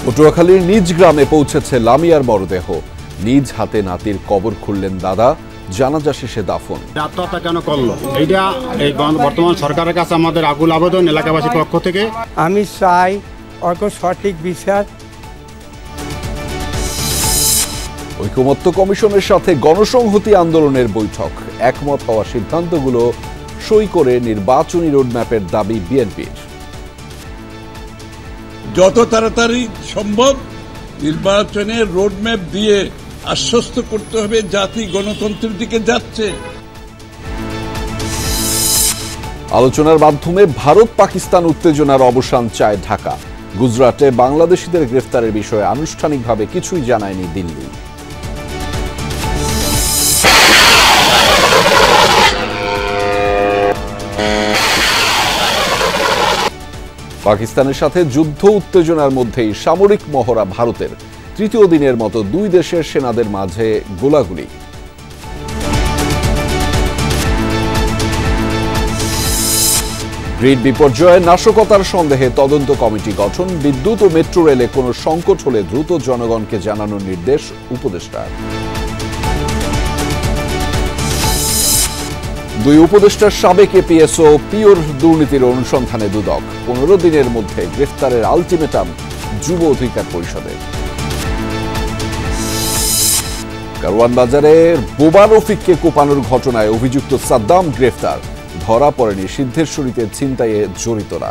পটুয়াখালীর নিজ গ্রামে পৌঁছেছে লামিয়ার মরদেহ। নিজ হাতে নাতির কবর খুললেন দাদা, জানাজা শেষে দাফন। আত্মহত্যা কেন করলো এইটা এই বর্তমান সরকারের কাছে আমাদের আকুল আবেদন এলাকাবাসীর পক্ষ থেকে। আমি চাই অত সঠিক বিচার। ঐকমত্য কমিশনের সাথে গণসংহতি আন্দোলনের বৈঠক, একমত হওয়া সিদ্ধান্তগুলো সই করে নির্বাচনী রোডম্যাপের দাবি বিএনপির। যত তাড়াতাড়ি সম্ভব নির্বাচনের রোডম্যাপ দিয়ে আশ্বস্ত করতে হবে জাতি গণতন্ত্রের দিকে যাচ্ছে। আলোচনার মাধ্যমে ভারত পাকিস্তান উত্তেজনার অবসান চায় ঢাকা। গুজরাটে বাংলাদেশিদের গ্রেফতারের বিষয়ে আনুষ্ঠানিকভাবে কিছুই জানায়নি দিল্লি। পাকিস্তানের সাথে যুদ্ধ উত্তেজনার মধ্যেই সামরিক মহড়া ভারতের। তৃতীয় দিনের মতো দুই দেশের সেনাদের মাঝে গোলাগুলি। গ্রিড বিপর্যয়ে নাশকতার সন্দেহে তদন্ত কমিটি গঠন। বিদ্যুৎ ও মেট্রো রেলে কোনো সংকট হলে দ্রুত জনগণকে জানানোর নির্দেশ উপদেষ্টার। দুই উপদেষ্টার সাবেক এপিএসও পিওর দুর্নীতির অনুসন্ধানে দুদক। 15 দিনের মধ্যে গ্রেফতারের আলটিমেটাম যুব অধিকার পরিষদের। কারওয়ান বাজারে বোবা রফিককে কোপানোর ঘটনায় অভিযুক্ত সাদ্দাম গ্রেফতার। ধরা পড়েনি সিদ্ধেশ্বরীতে ছিনতাইয়ে জড়িতরা।